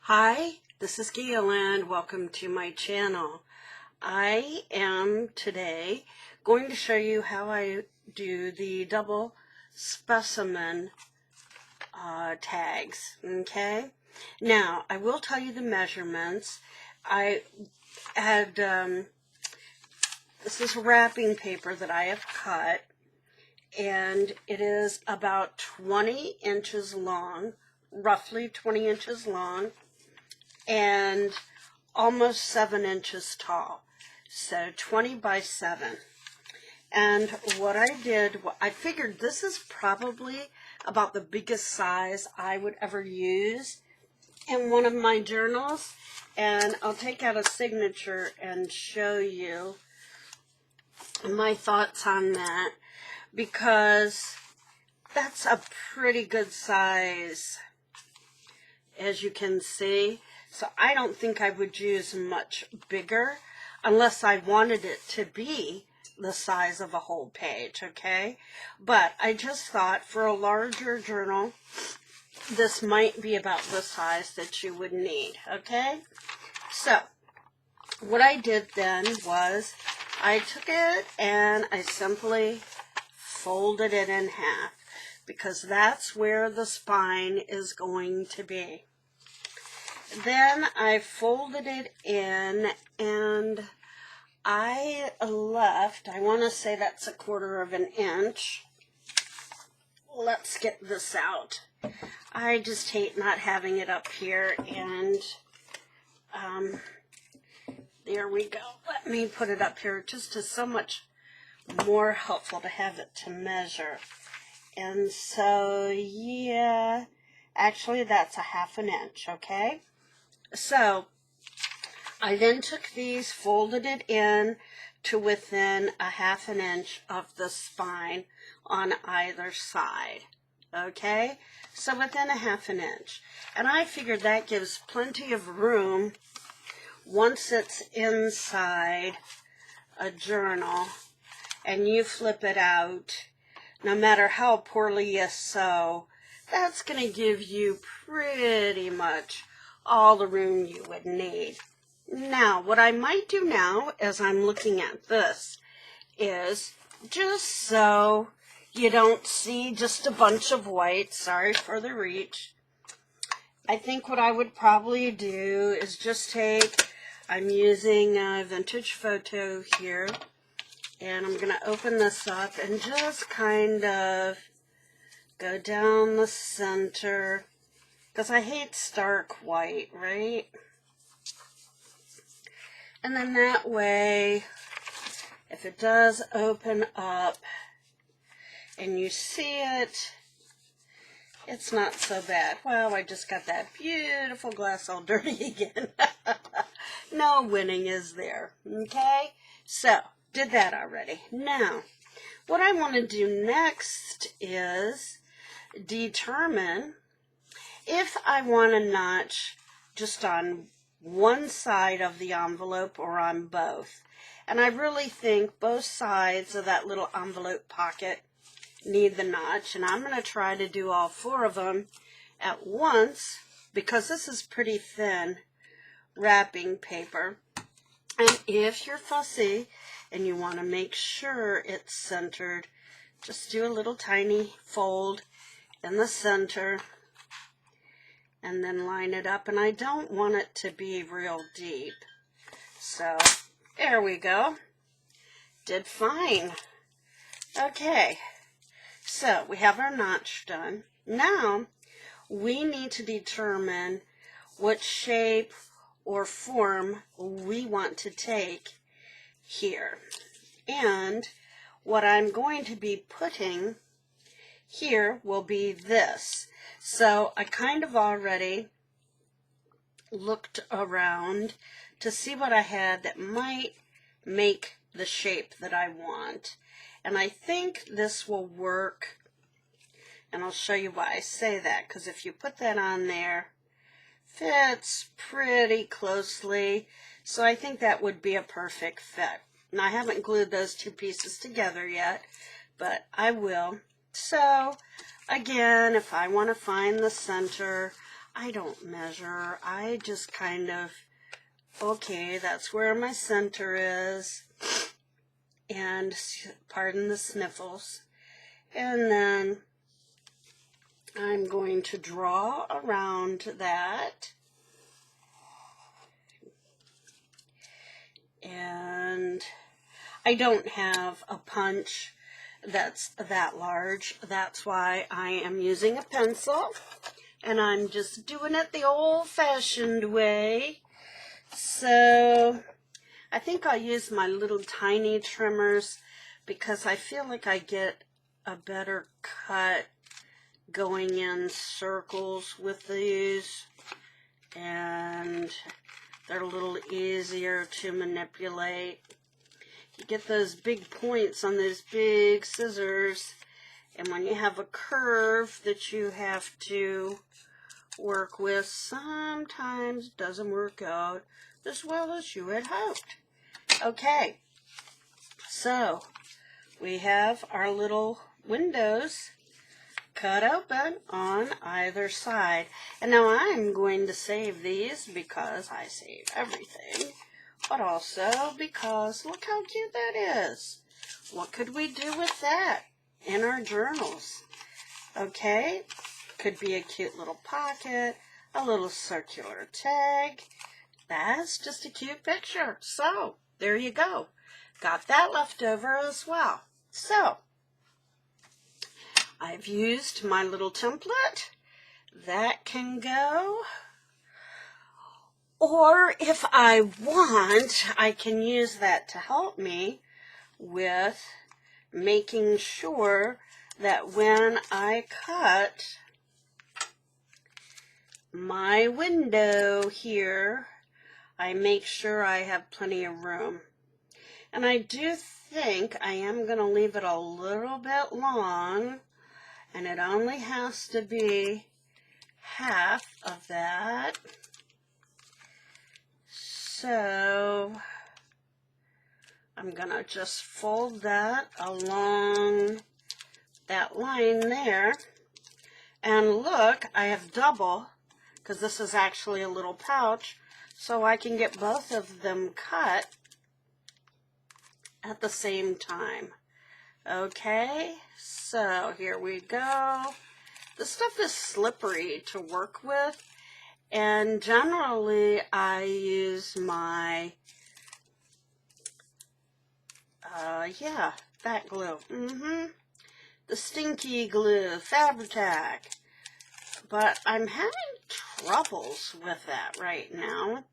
Hi, this is Gail and welcome to my channel. I am today going to show you how I do the double specimen tags, okay? Now, I will tell you the measurements. I had, this is wrapping paper that I have cut, and it is about 20 inches long, roughly 20 inches long, and almost 7 inches tall, so 20 by 7. And what I did, I figured this is probably about the biggest size I would ever use in one of my journals, and I'll take out a signature and show you my thoughts on that, because that's a pretty good size, as you can see. So I don't think I would use much bigger unless I wanted it to be the size of a whole page, okay? But I just thought for a larger journal, this might be about the size that you would need, okay? So what I did then was I took it and I simply folded it in half, because that's where the spine is going to be. Then I folded it in, and I left, I want to say that's 1/4 of an inch. Let's get this out. I just hate not having it up here, and there we go. Let me put it up here. It just is so much more helpful to have it to measure. And so, yeah, actually that's 1/2 inch, okay? So I then took these, folded it in to within 1/2 inch of the spine on either side, okay? So within 1/2 inch. And I figured that gives plenty of room once it's inside a journal and you flip it out. No matter how poorly you sew, that's going to give you pretty much all the room you would need. Now, what I might do now, as I'm looking at this, is just so you don't see just a bunch of white, sorry for the reach, I think what I would probably do is just take, I'm using a vintage photo here, and I'm going to open this up and just kind of go down the center, because I hate stark white, right? And then that way, if it does open up and you see it, it's not so bad. Well, I just got that beautiful glass all dirty again. No winning is there, okay? So, did that already. Now, what I want to do next is determine if I want a notch just on one side of the envelope or on both. And I really think both sides of that little envelope pocket need the notch. And I'm going to try to do all 4 of them at once, because this is pretty thin wrapping paper. And if you're fussy and you want to make sure it's centered, just do a little tiny fold in the center and then line it up. And I don't want it to be real deep. So there we go. Did fine. Okay, so we have our notch done. Now we need to determine what shape or form we want to take here. And what I'm going to be putting here will be this. So I kind of already looked around to see what I had that might make the shape that I want. And I think this will work. And I'll show you why I say that, because if you put that on there, fits pretty closely. So I think that would be a perfect fit. Now I haven't glued those 2 pieces together yet, but I will. So again, if I want to find the center, I don't measure. I just kind of, okay, that's where my center is. And pardon the sniffles. And then I'm going to draw around that. And I don't have a punch that's that large. That's why I am using a pencil. And I'm just doing it the old-fashioned way. So I think I'll use my little tiny trimmers because I feel like I get a better cut going in circles with these. And they're a little easier to manipulate. You get those big points on those big scissors, and when you have a curve that you have to work with, sometimes it doesn't work out as well as you had hoped. Okay, so we have our little windows cut open on either side. And now I'm going to save these because I save everything, but also because look how cute that is. What could we do with that in our journals? Okay, could be a cute little pocket, a little circular tag. That's just a cute picture. So there you go. Got that left over as well. So I've used my little template. That can go. Or if I want, I can use that to help me with making sure that when I cut my window here, I make sure I have plenty of room. And I do think I am going to leave it a little bit long. And it only has to be half of that. So I'm going to just fold that along that line there. And look, I have double, because this is actually a little pouch, so I can get both of them cut at the same time. Okay, so here we go. This stuff is slippery to work with, and generally I use my, that glue. The stinky glue, Fabri-Tac. But I'm having troubles with that right now.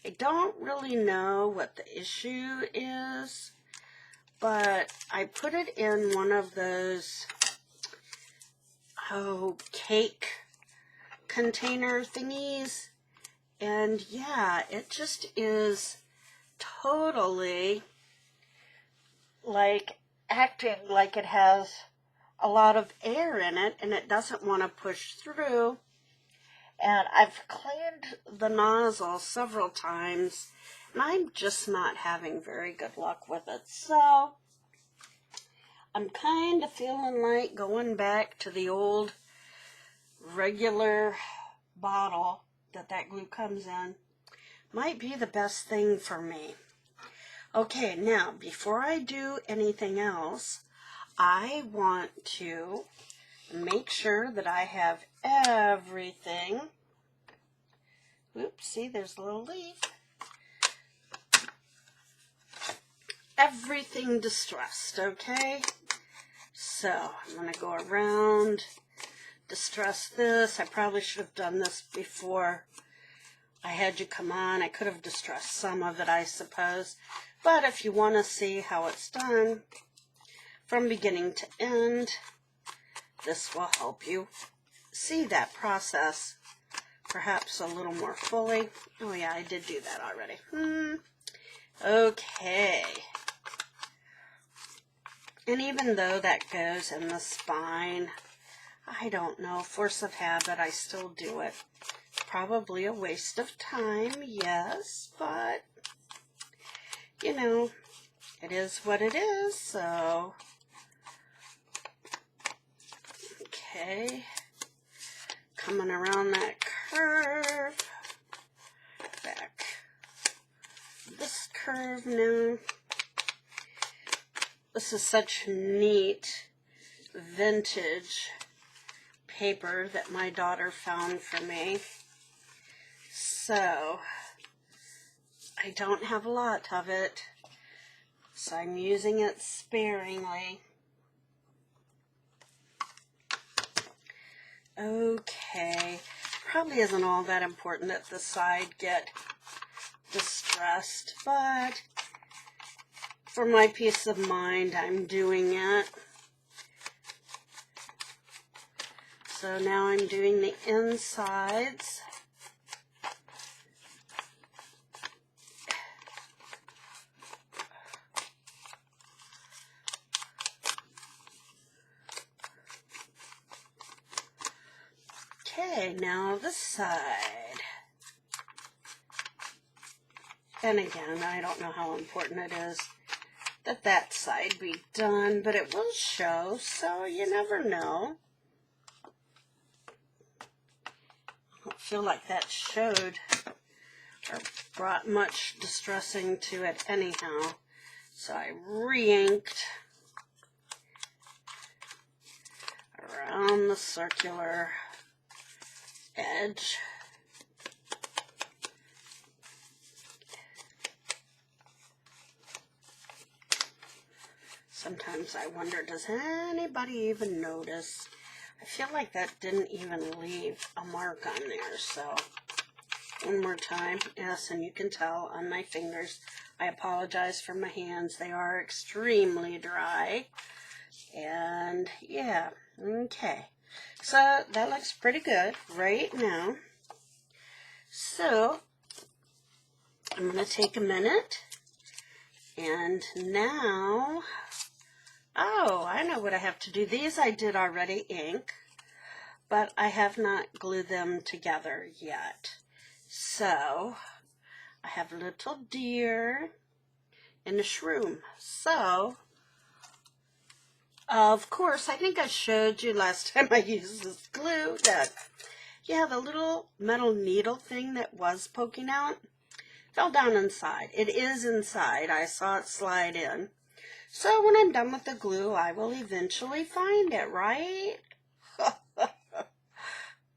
I don't really know what the issue is. But I put it in one of those, cake container thingies. And yeah, it just is totally like acting like it has a lot of air in it and it doesn't want to push through. And I've cleaned the nozzle several times, and I'm just not having very good luck with it. So I'm kind of feeling like going back to the old regular bottle that glue comes in might be the best thing for me. Okay, now before I do anything else, I want to make sure that I have everything. Oops, see, there's a little leaf. Everything distressed, okay? So I'm going to go around, distress this. I probably should have done this before I had you come on. I could have distressed some of it, I suppose. But if you want to see how it's done from beginning to end, this will help you see that process perhaps a little more fully. Oh yeah, I did do that already. Okay. And even though that goes in the spine, I don't know, force of habit, I still do it. Probably a waste of time, yes, but, you know, it is what it is, so. Okay. Coming around that curve. Back this curve now. This is such neat vintage paper that my daughter found for me. So I don't have a lot of it, so I'm using it sparingly. Okay, probably isn't all that important that the side get distressed, but for my peace of mind, I'm doing it. So now I'm doing the insides. Okay, now the side. And again, I don't know how important it is that that side be done, but it will show, so you never know. I don't feel like that showed or brought much distressing to it anyhow. So I re-inked around the circular edge. Sometimes I wonder, does anybody even notice? I feel like that didn't even leave a mark on there. So one more time. Yes, and you can tell on my fingers. I apologize for my hands. They are extremely dry. And yeah, okay. So that looks pretty good right now. So I'm going to take a minute. And now, oh, I know what I have to do. These I did already ink, but I have not glued them together yet. So I have a little deer and a shroom. So, of course, I think I showed you last time I used this glue that, yeah, the little metal needle thing that was poking out fell down inside. It is inside. I saw it slide in. So when I'm done with the glue, I will eventually find it, right?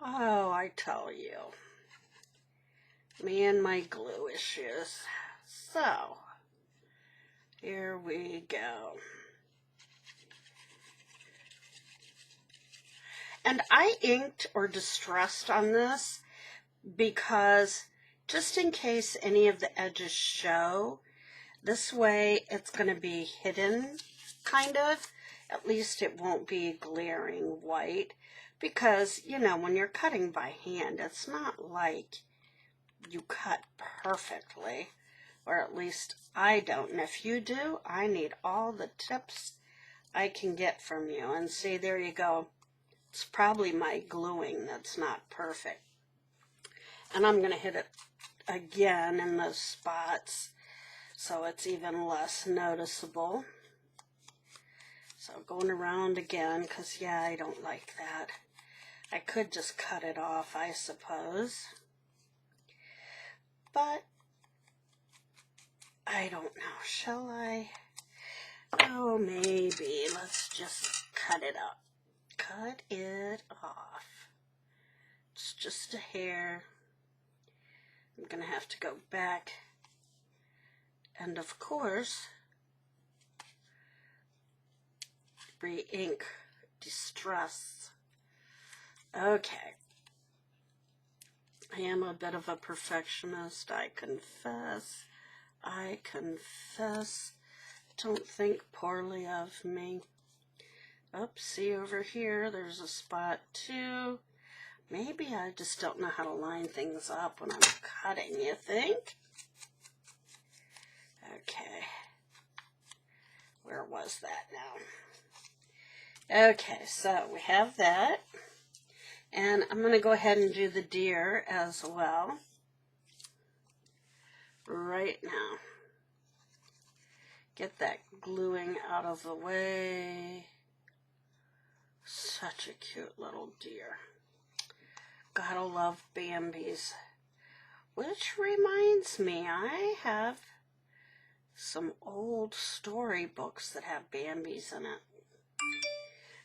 Oh, I tell you. Me and my glue issues. So, here we go. And I inked or distressed on this because just in case any of the edges show, this way it's going to be hidden, kind of. At least it won't be glaring white. Because, you know, when you're cutting by hand, it's not like you cut perfectly. Or at least I don't. And if you do, I need all the tips I can get from you. And see, there you go. It's probably my gluing that's not perfect. And I'm going to hit it again in those spots so it's even less noticeable. So going around again, because yeah, I don't like that. I could just cut it off, I suppose. But I don't know. Shall I? Oh, maybe. Let's just cut it up. Cut it off. It's just a hair. I'm going to have to go back. And of course, re-ink distress. Okay. I am a bit of a perfectionist, I confess. I confess. Don't think poorly of me. Oops, see over here, there's a spot too. Maybe I just don't know how to line things up when I'm cutting, you think? Okay. Where was that now? Okay, so we have that. And I'm going to go ahead and do the deer as well. Right now. Get that gluing out of the way. Such a cute little deer. Gotta love Bambi's. Which reminds me, I have some old storybooks that have Bambi's in it.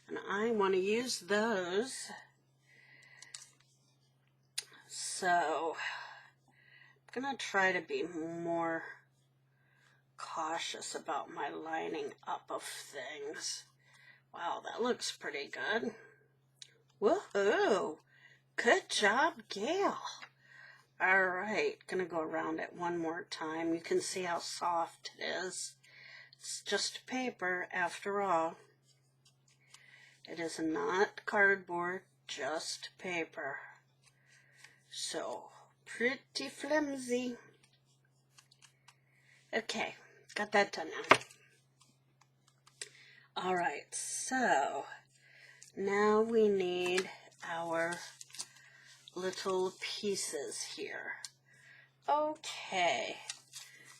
And I want to use those. So, I'm going to try to be more cautious about my lining up of things. Wow, that looks pretty good. Woohoo! Good job, Gail. All right, gonna go around it one more time. You can see how soft it is. It's just paper after all. It is not cardboard, just paper. So, pretty flimsy. Okay, got that done now. All right, so now we need our little pieces here. Okay,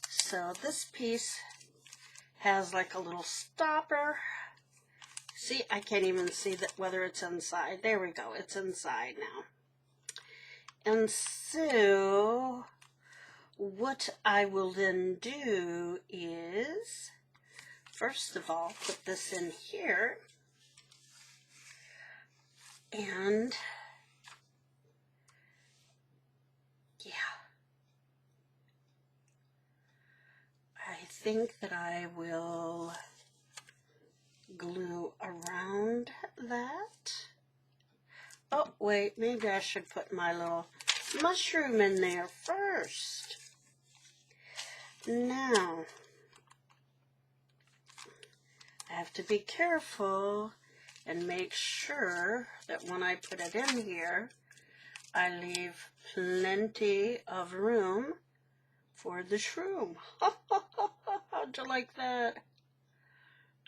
so this piece has like a little stopper. See, I can't even see that whether it's inside. There we go, it's inside now. And so what I will then do is, first of all, put this in here, and yeah, I think that I will glue around that. Oh, wait, maybe I should put my little mushroom in there first. Now, I have to be careful and make sure that when I put it in here, I leave plenty of room for the shroom. How'd you like that?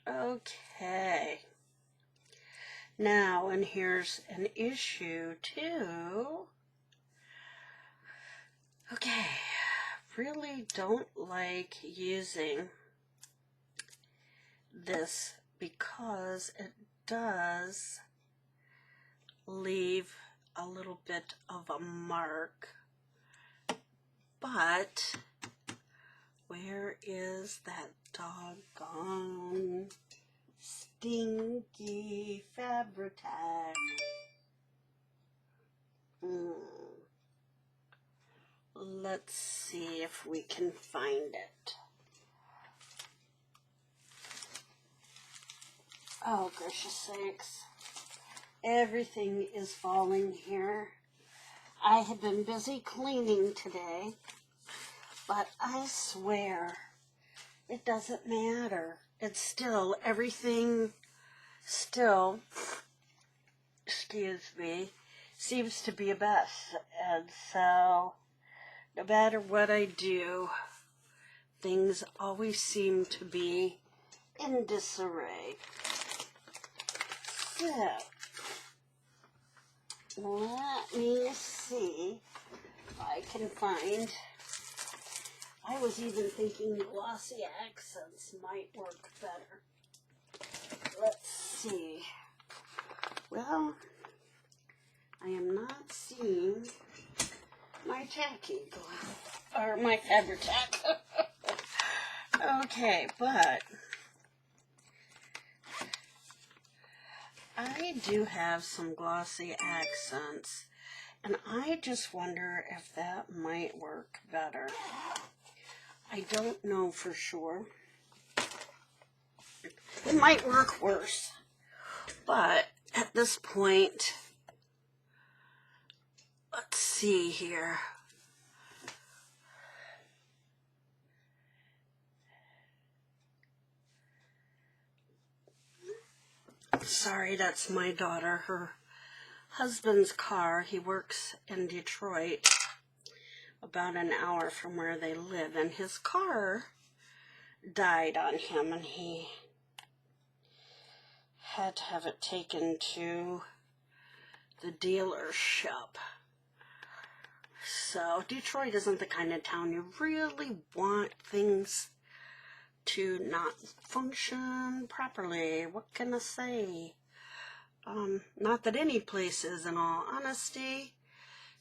Okay. Now, and here's an issue too. Okay, really don't like using this because it does leave a little bit of a mark. But where is that doggone stinky Fabri-Tac? Let's see if we can find it. Oh, gracious sakes. Everything is falling here. I have been busy cleaning today, but I swear it doesn't matter. It's still, everything still, excuse me, seems to be a mess. And so, no matter what I do, things always seem to be in disarray. So, let me see if I can find, I was even thinking glossy accents might work better. Let's see. Well, I am not seeing my tacky glue, or my Fabri-Tac. Okay, but I do have some glossy accents, and I just wonder if that might work better. I don't know for sure. It might work worse, but at this point, let's see here. Sorry, that's my daughter. Her husband's car, he works in Detroit, about an hour from where they live, and his car died on him, and he had to have it taken to the dealership. So Detroit isn't the kind of town you really want things to not function properly. What can I say? Not that any place is, in all honesty.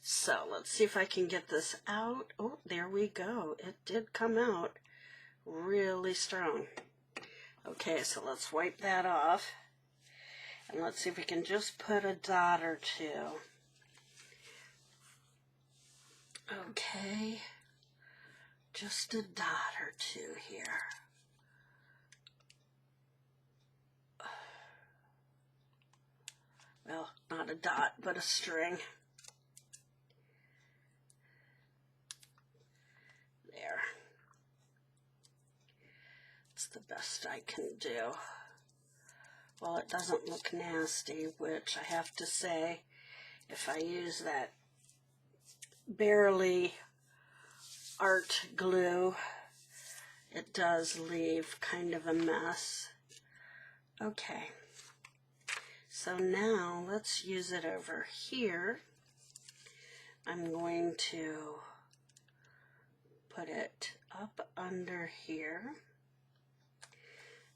So let's see if I can get this out. Oh, there we go. It did come out really strong. Okay, so let's wipe that off. And let's see if we can just put a dot or two. Okay, just a dot or two here. Well, not a dot, but a string. There. It's the best I can do. Well, it doesn't look nasty, which I have to say, if I use that barely art glue, it does leave kind of a mess. Okay. So now let's use it over here. I'm going to put it up under here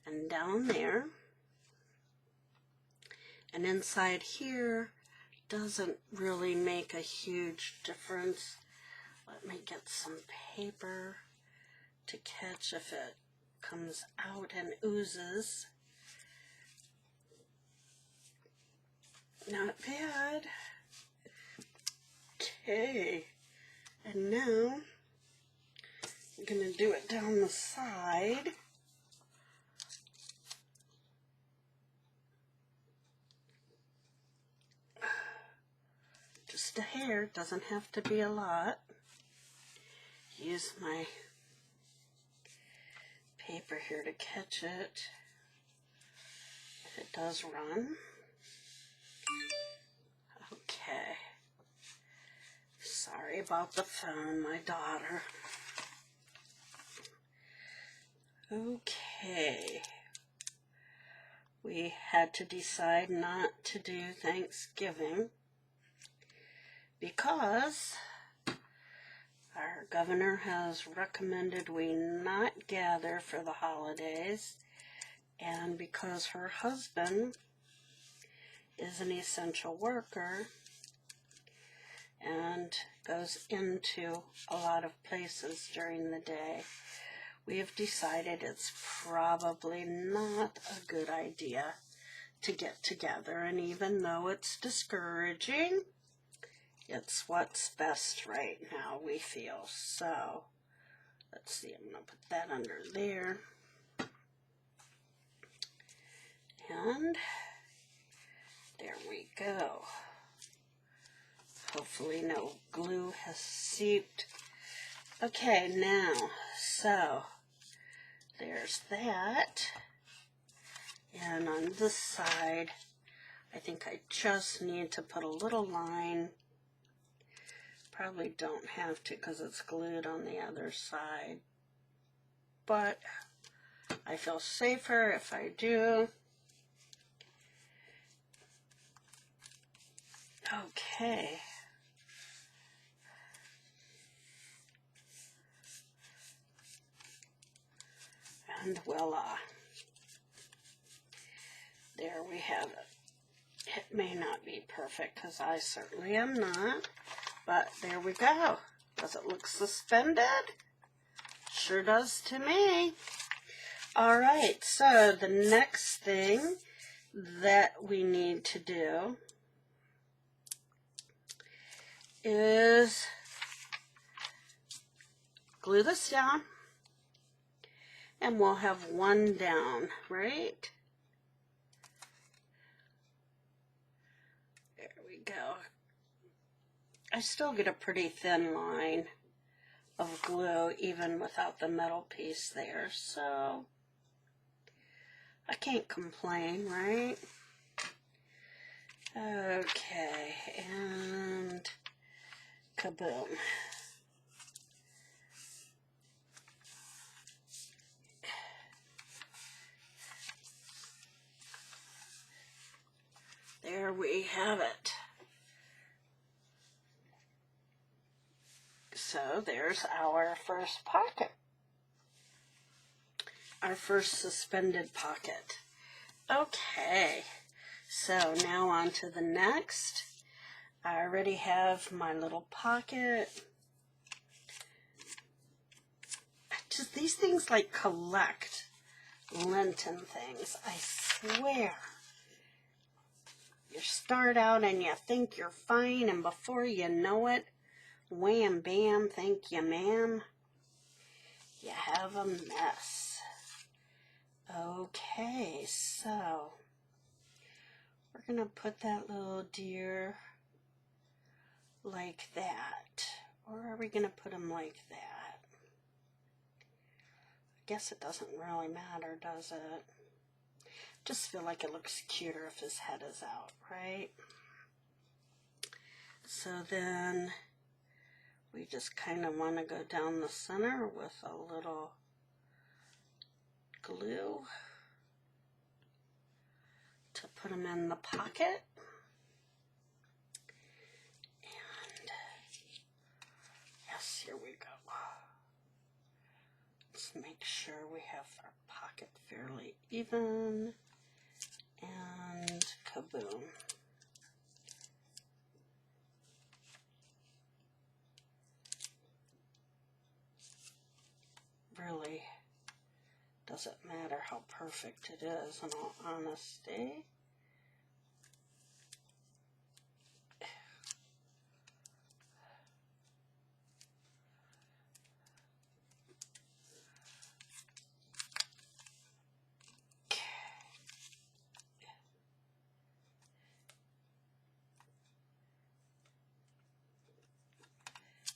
and down there. And inside here doesn't really make a huge difference. Let me get some paper to catch if it comes out and oozes. Not bad. Okay, and now I'm going to do it down the side. Just a hair, doesn't have to be a lot. Use my paper here to catch it if it does run. Okay. Sorry about the phone, my daughter. Okay. We had to decide not to do Thanksgiving because our governor has recommended we not gather for the holidays, and because her husband is an essential worker and goes into a lot of places during the day, we have decided it's probably not a good idea to get together. And even though it's discouraging, it's what's best right now, we feel. So let's see, I'm going to put that under there. And there we go. Hopefully no glue has seeped. Okay, now, so there's that. And on this side, I think I just need to put a little line. Probably don't have to because it's glued on the other side. But I feel safer if I do. Okay. And voila. There we have it. It may not be perfect because I certainly am not, but there we go. Does it look suspended? Sure does to me. All right, so the next thing that we need to do is glue this down, and we'll have one down, right? There we go. I still get a pretty thin line of glue even without the metal piece there, so I can't complain, right? Okay, and kaboom. There we have it. So there's our first pocket. Our first suspended pocket. Okay, so now on to the next. I already have my little pocket. These things like collect Lenten things, I swear. You start out and you think you're fine, and before you know it, wham bam, thank you ma'am, you have a mess. Okay, so we're gonna put that little deer like that. Or are we gonna put him like that? I guess it doesn't really matter, does it? Just feel like it looks cuter if his head is out, right? So then we just kind of want to go down the center with a little glue to put him in the pocket. And yes, here we go. Let's make sure we have our pocket fairly even. And kaboom. Really doesn't matter how perfect it is, in all honesty.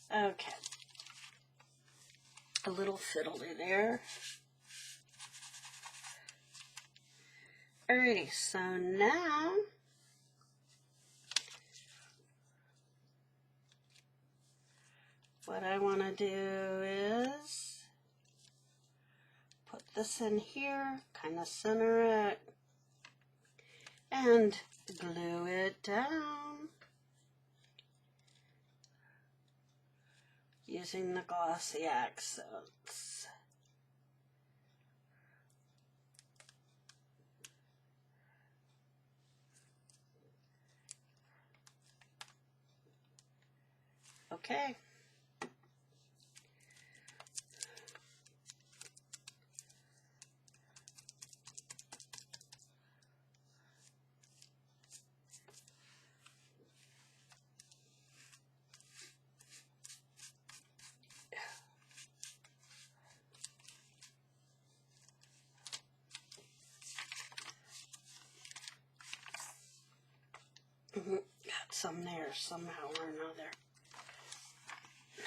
Okay, a little fiddly there. Alrighty, so now what I want to do is put this in here, kind of center it, and glue it down using the glossy accents. Okay. Got some there somehow or another.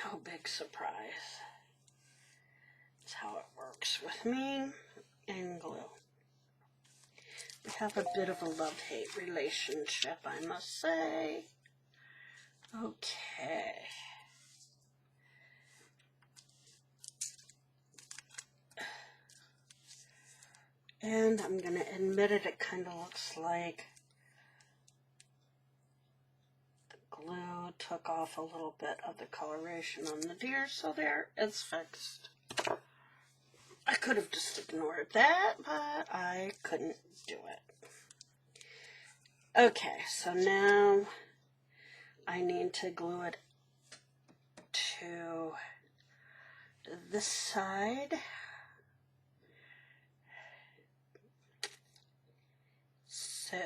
No big surprise. That's how it works with me and glue. We have a bit of a love-hate relationship, I must say. Okay. And I'm going to admit it kind of looks like the glue took off a little bit of the coloration on the deer, so there, it's fixed. I could have just ignored that, but I couldn't do it. Okay, so now I need to glue it to this side. So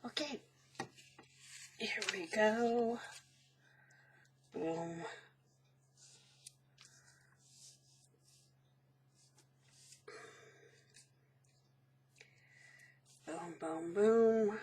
okay, here we go. Boom. Boom, boom, boom.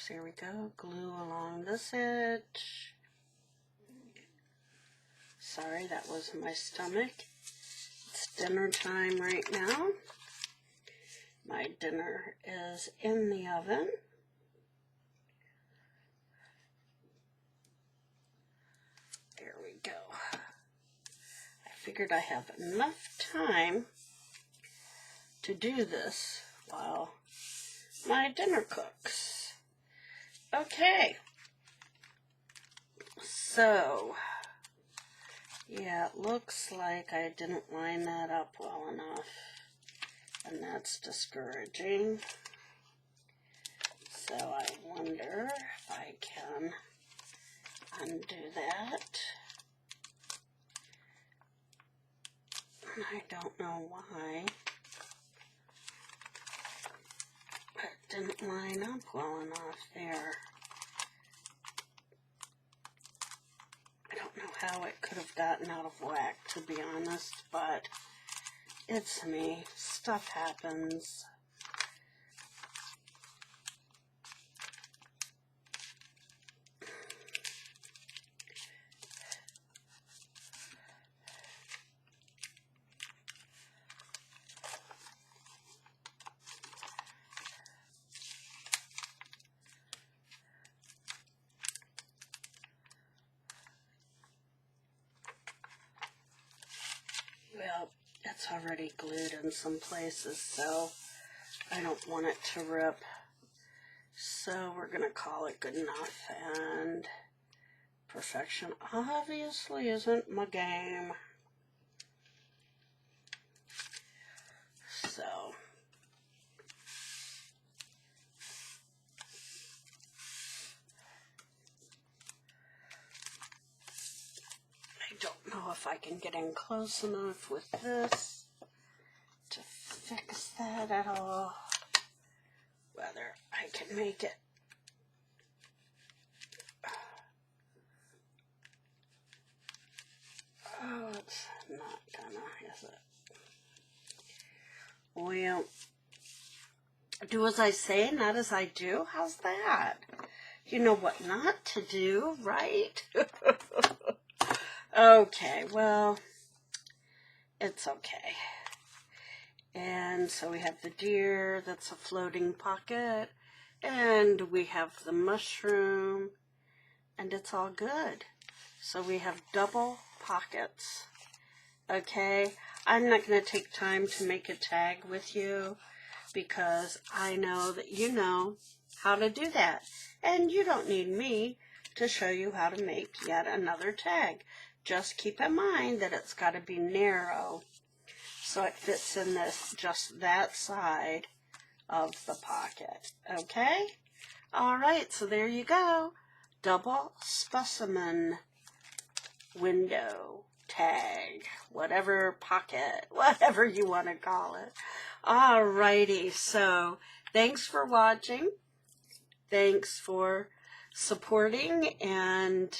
So here we go, glue along this edge. Sorry, that was my stomach. It's dinner time right now. My dinner is in the oven. There we go. I figured I have enough time to do this while my dinner cooks. Okay. So, yeah, it looks like I didn't line that up well enough, and that's discouraging. So I wonder if I can undo that. I don't know why it didn't line up well enough there. I don't know how it could have gotten out of whack, to be honest, but it's me. Stuff happens. Well, it's already glued in some places, so I don't want it to rip. So we're going to call it good enough, and perfection obviously isn't my game. So I don't know if I can get in close enough with this to fix that at all. Whether I can make it. Oh, it's not gonna, is it? Well, do as I say, not as I do. How's that? You know what not to do, right? Okay, well, it's okay. And so we have the deer, that's a floating pocket, and we have the mushroom, and it's all good. So we have double pockets, okay? I'm not going to take time to make a tag with you because I know that you know how to do that. And you don't need me to show you how to make yet another tag. Just keep in mind that it's got to be narrow so it fits in this, just that side of the pocket, okay? All right, so there you go. Double specimen window tag, whatever pocket, whatever you want to call it. All righty, so thanks for watching. Thanks for supporting and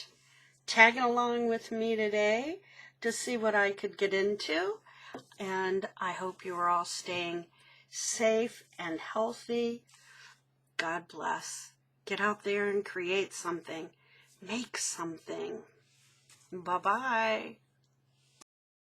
tagging along with me today to see what I could get into. And I hope you are all staying safe and healthy. God bless. Get out there and create something. Make something. Bye-bye.